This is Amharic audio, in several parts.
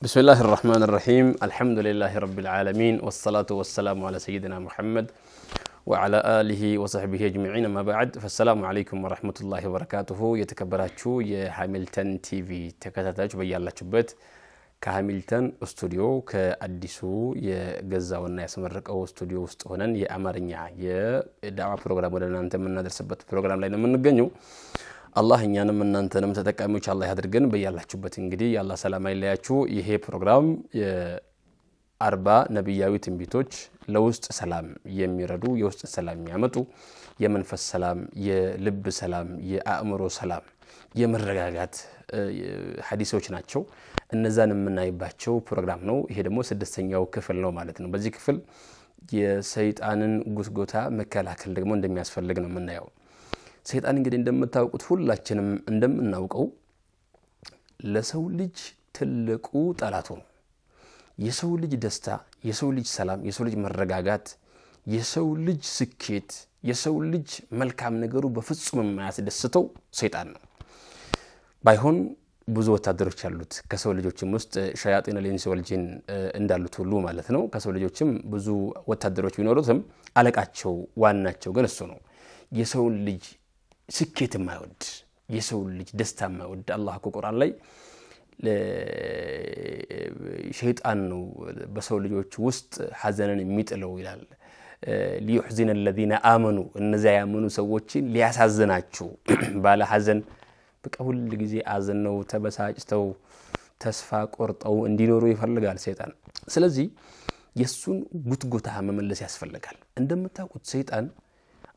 بسم الله الرحمن الرحيم الحمد لله رب العالمين والصلاة والسلام على سيدنا محمد وعلى آله وصحبه أجمعين ما بعد فالسلام عليكم ورحمة الله وبركاته يتكبراتشو يا هاملتون تي في تكاتاتاج بيالاتشبت كهاملتون استوديو كأديسو يجزاونا يسمرق أو استوديو استهونن يا أمرنيا يا دعوة برنامج ودنا أنت من ندرسبت برنامج لنا من نجنيو الله እኛንም እናንተንም ተጠቃሚዎች አላህ ያድርገን በያላችሁበት እንግዲህ ያላህ ሰላም አይለያችሁ ይሄ ፕሮግራም የ40 ነብያዊ ትንቢቶች ለውስጥ ሰላም የሚረዱ የውስጥ ሰላም የሚያመጡ የመንፈስ ሰላም የልብ ሰላም የአእምሮ ሰላም የመረጋጋት ሐዲሶች ናቸው እነዛን የምናይባቸው ፕሮግራም ነው ይሄ ደግሞ ስድስተኛው ክፍል ነው ማለት ነው በዚህ ክፍል የሰይጣንን ጉስጎታ መከላከል ደግሞ እንደሚያስፈልግ ነው የምናየው ሰይጣን እንግዲህ እንደምታውቁት ሁላችንም እንደምናውቀው ለሰው ልጅ ትልቁ ጠላቱ ነው የሰው ልጅ ደስታ የሰው ልጅ ሰላም የሰው ልጅ መረጋጋት የሰው ልጅ ስኬት የሰው ልጅ መልካም ነገሩ በፍጹም የማያስደስተው ሰይጣን ነው ባይሆን ብዙ ወታደሮች አሉት ከሰው ልጆችም ውስጥ ሸያጢን الانس والجن እንዳሉት ሁሉ ማለት ነው ከሰው ልጆችም ብዙ ወታደሮች ቢኖሩትም አለቃቸው ዋናቸው ግን እሱ ነው የሰው ልጅ ስኬት የማይወድ የሰው ልጅ ደስታ የማይወድ አላህ ቁርአን ላይ ሸይጣን ነው በሰው ልጆች ውስጥ ሐዘንን የሚጥለው ይላል ليحزن الذين آمنوا እነዛ ያመኑ ሰዎችን ሊያሳዝናቸው ባለ ሐዘን በቃ ሁሉ ጊዜ አዘነው ተበሳጭተው ተስፋ ቆርጠው እንዲኖሩ ይፈልጋል ሰይጣን ስለዚህ የሱን ጉትጉታ መመለስ ያስፈልጋል እንደምታውቁት ሰይጣን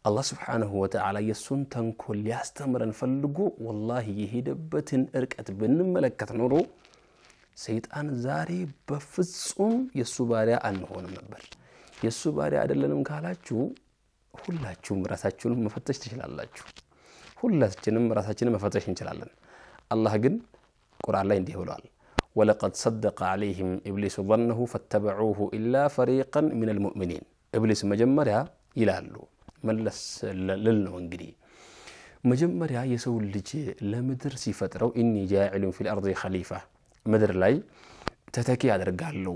الله سبحانه وتعالى يسون تنكل يستمرن فلقو والله يهدبتن ارقت بنملكت نورو سيطان زاري بفصوم يسو باريا انهونم نبر يسو باريا አይደለንም ካላችሁ ሁላችሁም ራሳችሁን መፈተሽ ትችላላችሁ ሁላችንም ራሳችንን መፈተሽ እንችላለን አላህ ግን ቁርአን ላይ እንዲህ ብሏል ولقد صدق عليهم ابليس ظنه فاتبعوه الا فريقا من المؤمنين ابليس መጀመሪያ ይላሉ መለስ ለልነው እንግዲህ መጀመሪያ የሰው ልጅ ለምድር ሲፈጥረው ኢኒ ጃኢሉን ፊል አርዲ ኸሊፋ ምድር ላይ ተተኪ ያደርጋለሁ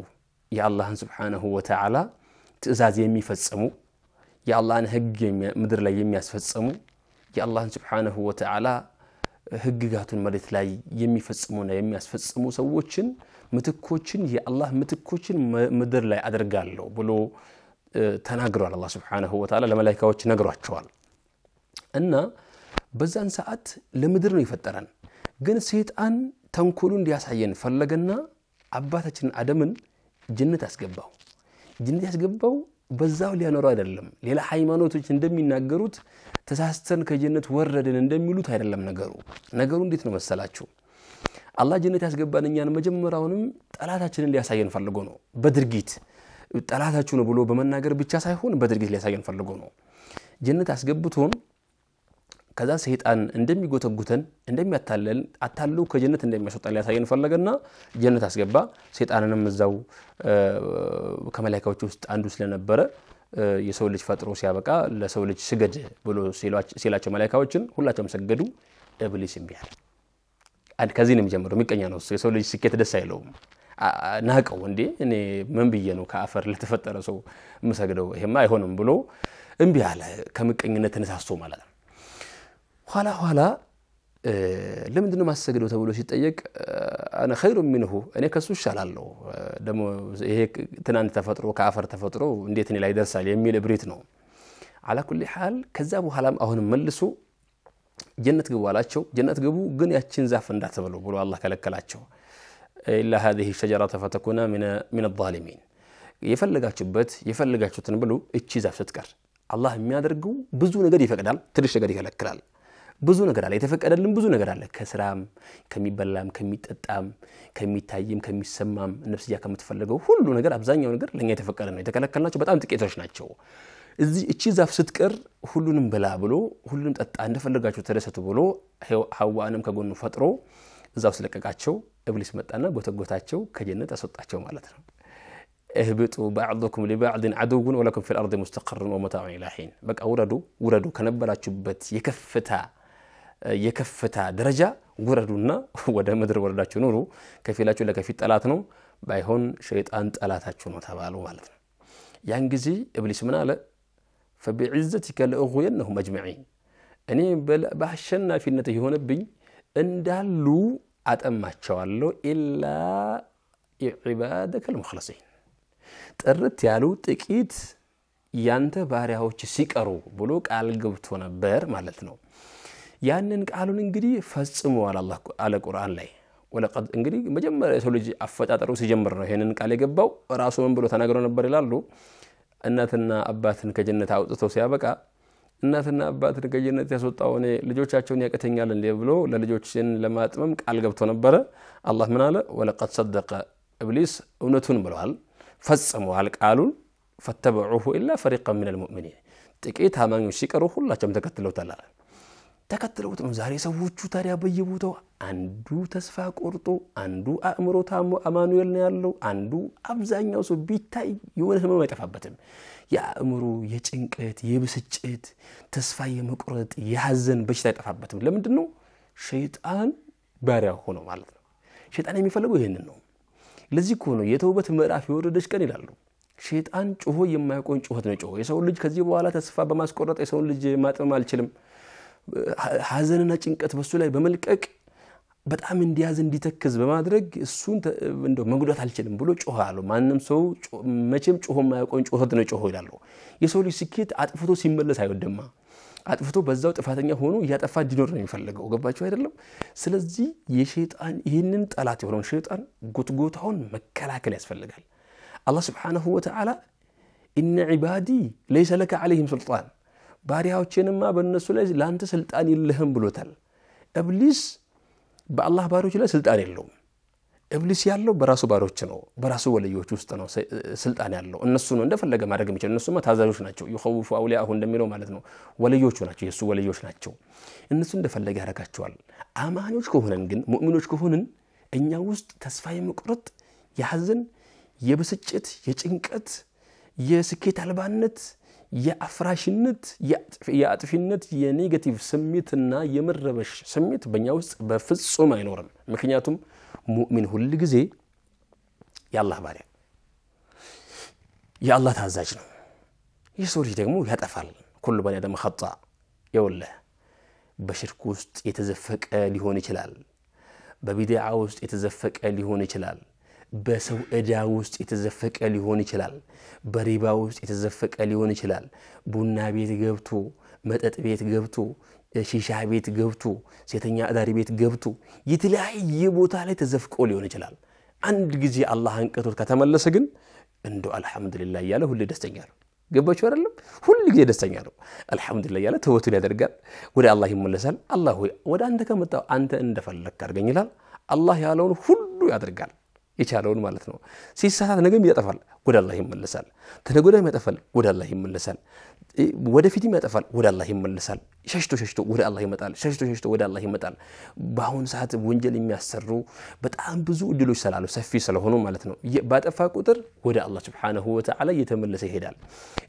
የአላህን Subhanahu Wa Ta'ala ትእዛዝ የሚፈጽሙ የአላህን ህግ ምድር ላይ የሚያስፈጽሙ የአላህን Subhanahu Wa Ta'ala ህግጋቱን መሬት ላይ የሚፈጽሙና የሚያስፈጽሙ ሰዎችን ምትኮችን የአላህ ምትኮችን ምድር ላይ አደርጋለሁ ብሎ ተናግሯል አላህ Subhanahu Wa Ta'ala ለመላእክቶች ነግሯቸዋል እና በዛን ሰዓት ለምድር ነው ይፈጠራል ግን ሰይጣን ተንኮሉን እንዲያሳየን ፈለገና አባታችን አደምን ጀነት ያስገባው በዛው ሊያኖር አይደለም ሌላ ሃይማኖቶች እንደሚናገሩት ተሳስተን ከጀነት ወረደን እንደሚሉት አይደለም ነገሩ እንዴት ነው መሰላችሁ አላህ ጀነት ያስገባን እኛን መጀመሪያውንም ጠላታችንን ሊያሳየን ፈልጎ ነው በድርጊት ጠላታችሁ ነው ብሎ በመናገር ብቻ ሳይሆን በድርጊት ሊያሳየን ፈልጎ ነው ጀነት አስገብቶን ከዛ ሰይጣን እንደሚጎተጉተን እንደሚያታለል አታሉ ከጀነት እንደሚያስወጣን ሊያሳየን ፈለገና ጀነት አስገባ ሰይጣንንም እዛው ከመላእክቶች ውስጥ አንዱ ስለነበረ የሰው ልጅ ፈጥሮ ሲያበቃ ለሰው ልጅ ስገድ ብሎ ሲላቸው መላእክቶችን ሁላቸውም ሰገዱ ኢብሊስ እምቢያለ ከዚህ ነው የሚጀምረው ሚቀኛ ነው የሰው ልጅ ስኬት ደስ አይለውም ናቀው እንዴ እኔ ምን ብዬ ነው ከአፈር ለተፈጠረ ሰው መሰግደው ይሄማ አይሆንም ብሎ እንቢ አለ ከመቀኝነት ተነሳስቶ ማለት ነው ኋላ ለምንድን ነው ማሰግደው ተብሎ ሲጠየቅ انا خير منه እኔ ከሱ ይሻላለሁ ደሞ ይሄ ትናንት ተፈጥሮ ከአፈር ተፈጥሮ እንዴት እኔ ላይ ደርሳል የሚል እብሪት ነው على كل حال ከዛ በኋላም አሁን መልሶ ጀነት ግቡ አላቸው ጀነት ግቡ ግን ያችን ዛፍ እንዳትበሉ ብሎ አላህ ከለከላቸው إلا هذه الشجرة فتكون من الظالمين يفلغاچوتن ብሉ እቺ ዛፍ ስትቀር አላህ የሚያደርገው ብዙ ነገር ይፈቅዳል ትንሽ ነገር ይከለክላል ብዙ ነገር አለ የተፈቀደልን ብዙ ነገር አለ ከስራም ከሚበላም ከሚጠጣም ከሚታይም ከሚሰማም ነፍስያ ከምትፈልገው ሁሉ ነገር አብዛኛው ነገር ለኛ የተፈቀደ ነው የተከለከልናቸው በጣም ጥቂቶች ናቸው እቺ ዛፍ ስትቀር ሁሉንም በላ ብሎ ሁሉንም ጠጣ እንደፈለጋችሁ ተደሰቱ ብሎ ሐዋንም ከጎኑ ፈጥሮ እዛው ስለቀቃቸው ኢብሊስ መጣና ጎተጎታቸው ከጀነት አስወጣቸው ማለት ነው اهبطوا بعضكم لبعض عدو ولكم في الارض مستقر ومتاع الى حين በቃ ወረዱ ከነበራችሁበት የከፍታ ደረጃ ጉረዱና ወደ ምድር ወረዳችሁ ኑሩ ከፊላችሁ ለከፊት ጠላት ነው ባይሆን ሸይጣን ጠላታችሁ ነው ተባሉ ማለት ነው ያን ጊዜ ኢብሊስ ምን አለ فبعزتك لأغوينهم أجمعين እኔ በአሸናፊነት የሆነብኝ እንዳሉ አጠማቸዋለሁ ኢላ ኢባደከ المخلصين ጥርት ያሉ ጥቂት ያንተ ባሪያዎች ሲቀሩ ብሎ ቃል ገብቶ ነበር ማለት ነው ያንን ቃሉን እንግዲህ ፈጽሟል አላህ አለ ቁርአን ላይ ወለቀድ እንግዲህ መጀመሪያ የሰው ልጅ አፈጣጠሩ ሲጀምር ነው ይሄንን ቃል የገባው ራሱ ምን ብሎ ተናግሮ ነበር ይላሉ እናትና አባትን ከጀነት አውጥቶ ሲያበቃ እናትና አባትን ከጀነት ያስወጣው እኔ ልጆቻቸውን ያቀተኛል እንዴ ብሎ ለልጆችን ለማጥመም ቃል ገብቶ ነበር አላህ ምን አለ ወለቀድ صدق ኢብሊስ እውነቱን ብለዋል ፈጽሟል ቃሉን فتبعوه إلا فريقا من المؤمنين ጥቂት አማኞች ሲቀሩ ሁላቸውም ተከትለውት ነው ዛሬ ሰዎቹ ታዲያ በየቦታው አንዱ ተስፋ ቆርጦ አንዱ አእምሮ ታሞ አማኑኤል ነው ያለው አንዱ አብዛኛው ሰው ቢታይ የሆነ ህመም አይጠፋበትም የአእምሮ የጭንቀት የብስጭት ተስፋ የመቁረጥ የሐዘን በሽታ አይጠፋበትም ለምንድን ነው ሸይጣን ባሪያ ሆኖ ማለት ነው ሸይጣን የሚፈልገው ይሄንን ነው ለዚህ እኮ ነው የተውበት ምዕራፍ የወረደች ቀን ይላሉ ሸይጣን ጮሆ የማይቆን ጮህት ነው ጮሆ የሰው ልጅ ከዚህ በኋላ ተስፋ በማስቆረጥ የሰው ልጅ ማጥመም አልችልም ሐዘንና ጭንቀት በሱ ላይ በመልቀቅ በጣም እንዲያዝ እንዲተክዝ በማድረግ እሱን እንደው መጉዳት አልችልም ብሎ ጮሃሉ ማንንም ሰው መቼም ጮሆ የማይቆን ጮህት ነው ጮሆ ይላሉ የሰው ልጅ ስኬት አጥፍቶ ሲመለስ አይወደማ አጥፍቶ በዛው ጥፋተኛ ሆኖ ያጠፋ እንዲኖር ነው የሚፈልገው ገባችሁ አይደለም ስለዚህ የሸይጣን ይሄንን ጠላት የሆነው ሸይጣን ጉትጎታውን መከላከል ያስፈልጋል الله سبحانه وتعالى إن عبادي ليس لك عليهم سلطان ባሪያዎችንማ በእነሱ ላይ ላንተ ስልጣን የለህም ብሎታል ኢብሊስ በአላህ ባሪያዎች ላይ ስልጣን የለውም ኢብሊስ ያለው በራሱ ባሪያዎች ነው በራሱ ወልዮች ውስጥ ነው ስልጣን ያለው እነሱ ነው እንደፈለገ ማድረግ የሚችል እነሱማ ታዛዦች ናቸው ይخوፉ አውሊያሁ እንደሚለው ማለት ነው ወልዮቹ ናቸው የሱ ወልዮች ናቸው እነሱ እንደፈለገ ያረጋቸዋል አማኞች ከሆነን ግን ሙእሚኖች ከሆነን እኛ ውስጥ ተስፋ የመቁረጥ የሐዘን የብስጭት የጭንቀት የስኬት አልባነት የአፍራሽነት የአጥፊነት የኔጌቲቭ ስሜትና የመረበሽ ስሜት በእኛ ውስጥ በፍጹም አይኖርም ምክንያቱም ሙእሚን ሁሉ ጊዜ የአላህ ባሪያ የአላህ ታዛዥ ነው የሰው ልጅ ደግሞ ያጠፋል ሁሉ በኒ አደም خطأ ይወለህ በሽርክ ውስጥ የተዘፈቀ ሊሆን ይችላል በቢድዓ ውስጥ የተዘፈቀ ሊሆን ይችላል በሰው እዳ ውስጥ የተዘፈቀ ሊሆን ይችላል በሪባ ውስጥ የተዘፈቀ ሊሆን ይችላል ቡና ቤት ገብቶ መጠጥ ቤት ገብቶ ሺሻ ቤት ገብቶ ሴተኛ አዳሪ ቤት ገብቶ የተለያየ ቦታ ላይ ተዘፍቆ ሊሆን ይችላል አንድ ጊዜ አላህ አንቀቶት ከተመለሰ ግን እንደው አልহামዱሊላህ ያለ ሁሉ ደስተኛ ነው ገባችሁ አይደለም ሁሉ ጊዜ ደስተኛ ነው አልহামዱሊላህ ያለ ተወቱል ያደርጋል ወደ አላህ ይመለሳል አላህ ሆይ ወደ አንተ ከመጣው አንተ እንደፈለክ አድርገኝ ይላል አላህ ያለውን ሁሉ ያደርጋል ይቻላል ማለት ነው ሲሳሳት ነገም ያጠፋል ወደ አላህ ይመለሳል ተነጎዳም ያጠፋል ወደ አላህ ይመለሳል ወደፊትም ያጠፋል ወደ አላህ ይመለሳል ሸሽቶ ወደ አላህ ይመጣል ሸሽቶ ወደ አላህ ይመጣል ባሁን ሰዓት ወንጀል የሚያሰሩ በጣም ብዙ እድሎች ስላሉ ሰፊ ስለሆኑ ማለት ነው ባጠፋ ቁጥር ወደ አላህ Subhanahu Wa Ta'ala እየተመለሰ ይሄዳል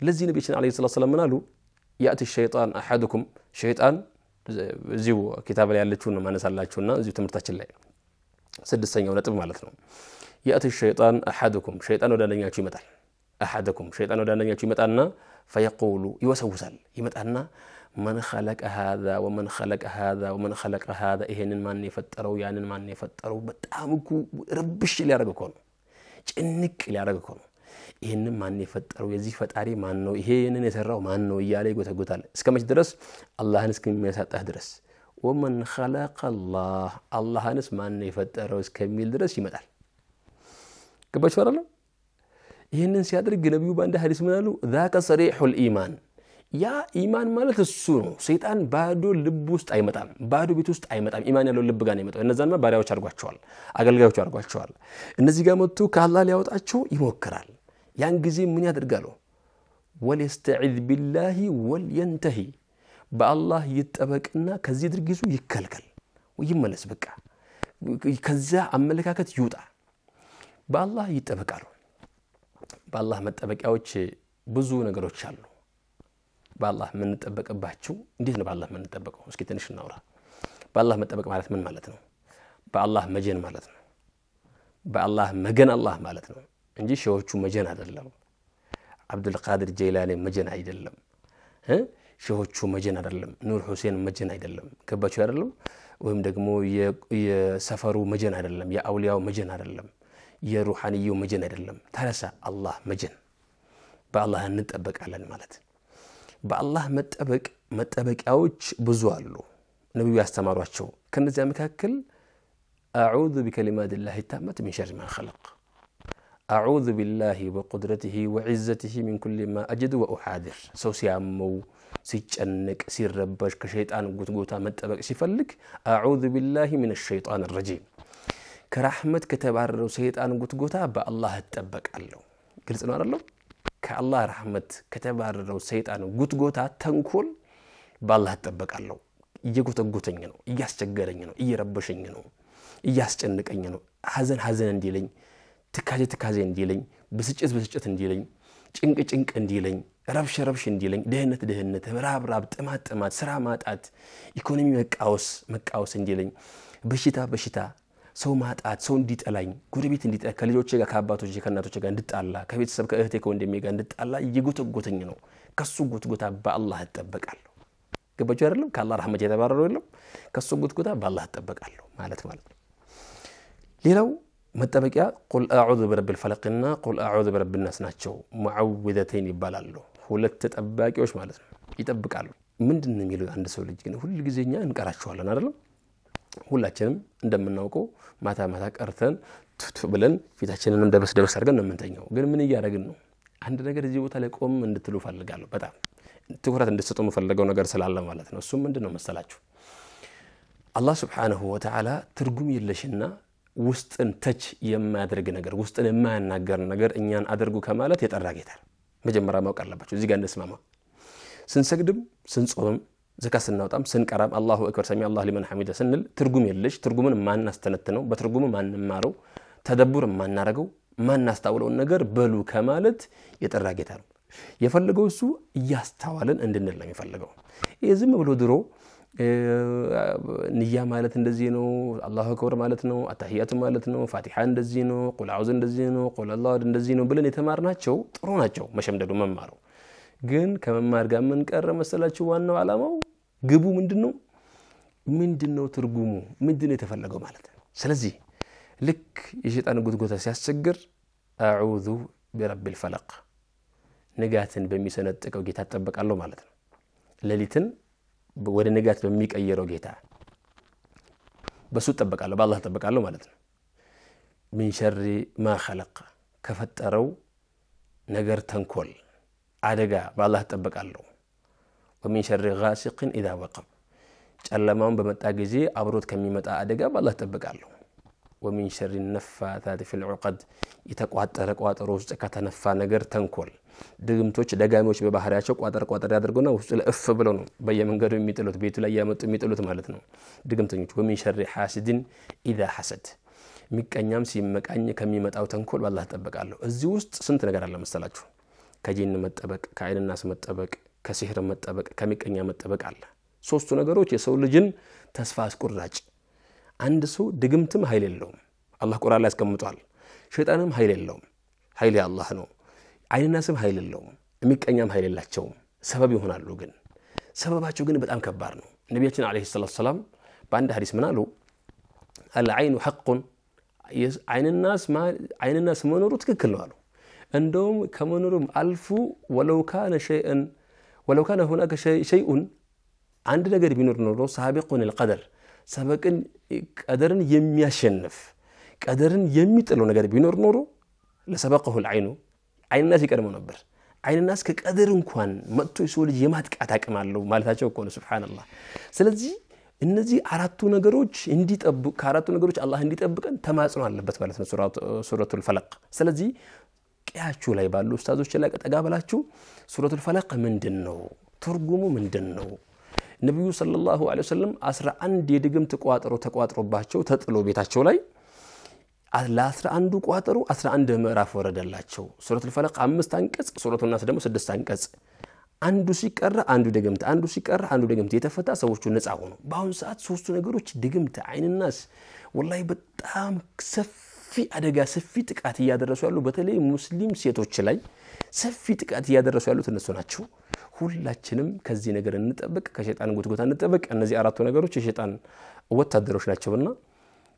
ለዚህ ነብያችን አለይሂ ሰላቱ ሰላም ምናሉ ያቲ ሸይጣን አሐዱኩም ሸይጣን እዚሁ ኪታብ ላይ ያለችውን ማነሳላችሁና እዚሁ ትምርታችን ላይ ስድስተኛው ነጥብ ማለት ነው يأتي الشيطان أحدكم شيطان ودانياچو يمطال أحدكم شيطان ودانياچو يمطانا فيقول يوسوسال يمطانا من خلق هذا ومن خلق هذا ومن خلق هذا ይሄንን ማን የፈጠረው ያንን ማን የፈጠረው በጣም እኮ ረብሽ ሊያረግ ነው ጭንቅ ሊያረግ ነው ይሄንን ማን የፈጠረው የዚህ ፈጣሪ ማን ነው ይሄንን የሰራው ማን ነው እያለ ይጎተጎታል እስከመች ድረስ አላህን እስከሚያሳጣህ ድረስ ومن خلق الله አላህንስ ማን የፈጠረው እስከሚል ድረስ ይመጣል ገባችሁ አይደል ይሄንን ሲያደርግ ነብዩ ባንደ ሐዲስ ምናሉ ذاك صريح الايمان ያ ኢማን ማለት እሱ ነው ሰይጣን ባዶ ልብ ውስጥ አይመጣም ባዶ ቤት ውስጥ አይመጣም ኢማን ያለው ልብ ጋር ነው የሚመጣው እነዛንማ ባሪያዎች አድርጓቸዋል አገልጋዮች አድርጓቸዋል እነዚህ ጋር መጥቶ ከአላህ ሊያወጣቸው ይሞክራል ያን ጊዜ ምን ያደርጋሉ ወልيستعذ بالله ولينتهي በአላህ ይጠበቅና ከዚህ ድርጊቱ ይከልከል ወይመለስ በቃ ከዛ አመለካከት ይውጣ በአላህ ይጠበቃሉ በአላህ መጠበቂያዎች ብዙ ነገሮች አሉ በአላህ ምን ተጠበቀባቸው እንዴት ነው በአላህ ምን ተጠበቀው እስኪ ትንሽ እናውራ በአላህ መጠበቅ ማለት ምን ማለት ነው? በአላህ መጀን ማለት ነው። በአላህ መገን አላህ ማለት ነው እንጂ ሸሆቹ መጀን አይደለም። አብዱል ቃድር ጀይላኒ መጀን አይደለም። ሸሆቹ መጀን አይደለም። ኑር ሁሴን መጀን አይደለም። ገባችሁ አይደለም? ወይም ደግሞ የሰፈሩ መጀን አይደለም። የአውሊያው መጀን አይደለም። የሩሃንዩ መጀን አይደለም። ታረሳ አላህ መጀን በአላህ እንጠበቃለን ማለት። በአላህ መጠበቂያዎች ብዙ አሉ ነብዩ ያስተማሯቸው። ከነዚያ መካከል أعوذ بكلمات الله التامة من شر ما خلق أعوذ بالله وقدرته وعزته من كل ما أجد وأحاذر سو سيامو سيچنك سيربش كشيطان غوتغوتا متبق سيفلك أعوذ بالله من الشيطان الرجيم كرحمت كتبارو شيطان غوتغوتا بالله اتبقالو ግልጽ ነው አይደል? ከአላህ ረህመት ከተባረረው ሰይጣን ጉትጎታ ተንኮል በአላህ اتبقالو እየጎተጎተኝ ነው፣ እያስቸገረኝ ነው፣ እየረበሸኝ ነው፣ እያስጨነቀኝ ነው። ሐዘን እንዲለኝ፣ ትካዜ እንዲለኝ፣ ብስጭት እንዲለኝ፣ ጭንቅ እንዲለኝ፣ ረብሽ እንዲለኝ፣ ድህነት፣ ራብ፣ ጥማት፣ ስራ ማጣት፣ ኢኮኖሚ መቃወስ እንዲለኝ፣ በሽታ፣ ሰው ማጣት፣ ሰው እንዲጠላኝ፣ ጎረቤት እንዲጠላ፣ ከልጆቼ ጋር ከአባቶቼ ከእናቶቼ ጋር እንድጣላ፣ ከቤተሰብ ከእህቴ ከወንድሜ ጋር እንድጣላ እየጎተጎተኝ ነው። ከሱ ጉትጎታ በአላህ እጠበቃለሁ። ገባችሁ አይደለም? ከአላህ ረህመት የተባረረው የለም። ከሱ ጉትጎታ በአላህ እጠበቃለሁ ማለት ነው። ሌላው መጠበቂያ ቁል አዑዙ ቢረቢል ፈለቅና ቁል አዑዙ ቢረቢን ናስ ናቸው። ሙዓውዘተይን ይባላሉ። ሁለት ተጠባቂዎች ማለት ነው። ይጠብቃሉ። ምንድነው የሚለው አንድ ሰው ልጅ ግን ሁሉ ጊዜኛ እንቀራቸዋለን አይደል? ሁላችንም እንደምናውቀው ማታ ቀርተን ብለን ፊታችንን ደበስ አድርገን ነው የምንተኛው። ግን ምን እያደረግን ነው? አንድ ነገር እዚህ ቦታ ላይ ቆም እንድትሉ ፈልጋለሁ። በጣም ትኩረት እንድትሰጡ የምፈልገው ነገር ስላለ ማለት ነው። እሱ ምንድነው መሰላችሁ? አላህ Subhanahu Wa Ta'ala ትርጉም የለሽና ውስጥን ተች የማያደርግ ነገር ውስጥን የማያናገር ነገር እኛን አድርጉ ከማለት የጠራ ጌታ መጀመሪያ ማወቅ አለባችሁ። እዚህ ጋር እንስማማ። ስንሰግድም ስንጾምም ዘካ ስናወጣም ስንቀራም አላሁ አክበር ሰሚ አላህ ሊመን ሐሚደ ስንል ትርጉም የለሽ ትርጉምን ማናስተነትነው በትርጉም ማንማረው ተደቡር ማናረገው ማናስተውለው ነገር በሉ ከማለት የጠራ ጌታ ነው። የፈለገው እሱ እያስተዋለን እንድንል ነው የሚፈልገው። ዝም ብሎ ድሮ ንያ ማለት እንደዚህ ነው፣ አላሁ አክበር ማለት ነው፣ አተህያቱ ማለት ነው፣ ፋቲሃ እንደዚህ ነው፣ ቁል አዑዝ እንደዚህ ነው፣ ቁል አላሁ እንደዚህ ነው ብለን የተማርናቸው ጥሩ ናቸው። መሸምደዱ መማሩ ግን ከመማር ጋር ምን ቀረ መሰላችሁ? ዋናው ዓላማው ግቡ ምንድነው ትርጉሙ ምንድነው የተፈለገው ማለት ነው። ስለዚህ ልክ የሸይጣን ጉትጎታ ሲያስቸግር አዑዙ ቢረቢል ፈለቅ ንጋትን በሚሰነጥቀው ጌታ ተጠበቃለሁ ማለት ነው። ሌሊትን ወደ ንጋት በሚቀየረው ጌታ በሱ ተጠበቃለሁ በአላህ ተጠበቃለሁ ማለት ነው። من شر ما خلق ከፈጠረው ነገር ተንኮል አደጋ በአላህ ተጠበቃለሁ። ومن شر غاسق اذا وقب ጨለማውን በመጣ ጊዜ አብሮት ከሚመጣ አደጋ በአላህ ተጠበቃለሁ። ومن شر النفاثات في العقد የተቋጠረ ቋጠሮ ውስጥ ከተነፋ ነገር ተንኮል ድግምቶች ደጋሚዎች በባህሪያቸው ቋጠር ያደርጉና ውስጥ ለእፍ ብለው ነው በየመንገዱ የሚጥሉት ቤቱ ላይ ያመጡ የሚጥሉት ማለት ነው ድግምተኞች። ومن شر حاسد اذا حسد ሚቀኛም ሲመቃኝ ከሚመጣው ተንኮል በአላህ ተጠበቃለሁ። እዚህ ውስጥ ስንት ነገር አለ መሰላችሁ? ከጂን መጠበቅ፣ ከአይንና ናስ መጠበቅ፣ ከሲህር መጠበቅ፣ ከሚቀኛ መጠበቅ አለ። ሶስቱ ነገሮች የሰው ልጅን ተስፋ አስቆራጭ። አንድ ሰው ድግምትም ኃይል የለውም አላህ ቁርአን ላይ አስቀምጧል። ሸይጣንም ኃይል የለውም ኃይል የአላህ ነው። አይንና ናስም ኃይል የለውም ሚቀኛም ኃይል የላቸውም። ሰበብ ይሆናሉ ግን ሰበባቸው ግን በጣም ከባድ ነው። ነብያችን አለይሂ ሰላም በአንድ ሐዲስ ምን አሉ? العين حق አይንና ናስ መኖሩ ትክክል ነው አሉ። እንደውም ከመኖሩም አልፉ ولو كان هناك شيء አንድ ነገር ቢኖር ኖሮ ሳቢቁን القدر ሰበቅን ቀደርን የሚያሸንፍ ቀደርን የሚጥለው ነገር ቢኖር ኖሮ ለሰበቀሁ العين አይንና ናስ ይቀድመው ነበር። አይንና ናስ ከቀደር እንኳን መጥቶ የሰው ልጅ የማጥቃት አቅም አለው ማለታቸው እኮ ነው። ሱብሃንአላህ። ስለዚህ እነዚህ አራቱ ነገሮች እንዲጠብቁ ከአራቱ ነገሮች አላህ እንዲጠብቀን ተማጽኖ አለበት ማለት ነው ሱረቱል ፈለቅ። ስለዚህ ቂያቹ ላይ ባሉ ኡስታዞች ላይ ቀጠጋ ብላችሁ ሱረቱል ፈለቅ ምንድነው ትርጉሙ ምንድነው? ነብዩ ሰለላሁ ዐለይሂ ወሰለም 11 የድግምት ቋጠሮ ተቋጥሮባቸው ተጥሎ ቤታቸው ላይ ለ11ዱ ቋጠሮ 11 ምዕራፍ ወረደላቸው። ሱረቱል ፈለቅ 5 አንቀጽ ሱረቱል ናስ ደግሞ 6 አንቀጽ አንዱ ሲቀራ አንዱ ድግምት አንዱ ሲቀራ አንዱ ድግምት የተፈታ ሰዎቹ ነፃ ሆኑ በአሁን ሰዓት ሶስቱ ነገሮች ድግምት አይንናስ ወላሂ በጣም ሰፊ አደጋ ሰፊ ጥቃት ያደረሱ ያሉ በተለይ ሙስሊም ሴቶች ላይ ሰፊ ጥቃት ያደረሱ ያሉት እነሱ ናቸው ሁላችንም ከዚህ ነገር እንጠብቅ ከሸይጣን ጉትጎታ እንጠብቅ እነዚህ አራቱ ነገሮች የሸይጣን ወታደሮች ናቸውና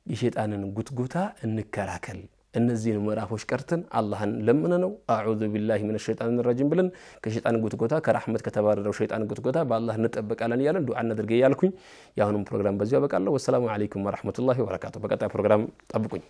የሸይጣንን ጉትጎታ እንከላከል እነዚህን ምዕራፎች ቀርተን አላህን ለምነነው አዑዙ ቢላሂ ሚነሽ ሸይጣኒር ረጂም ብለን ከሸይጣን ጉትጎታ ከራህመት ከተባረረው ሸይጣን ጉትጎታ በአላህ እንጠብቃለን ያለን ዱዓ እናድርግ ያልኩኝ ያሁንም ፕሮግራም በዚሁ ያበቃለሁ ወሰላሙ አለይኩም ወራህመቱላሂ ወበረካቱ በቀጣይ ፕሮግራም ጠብቁኝ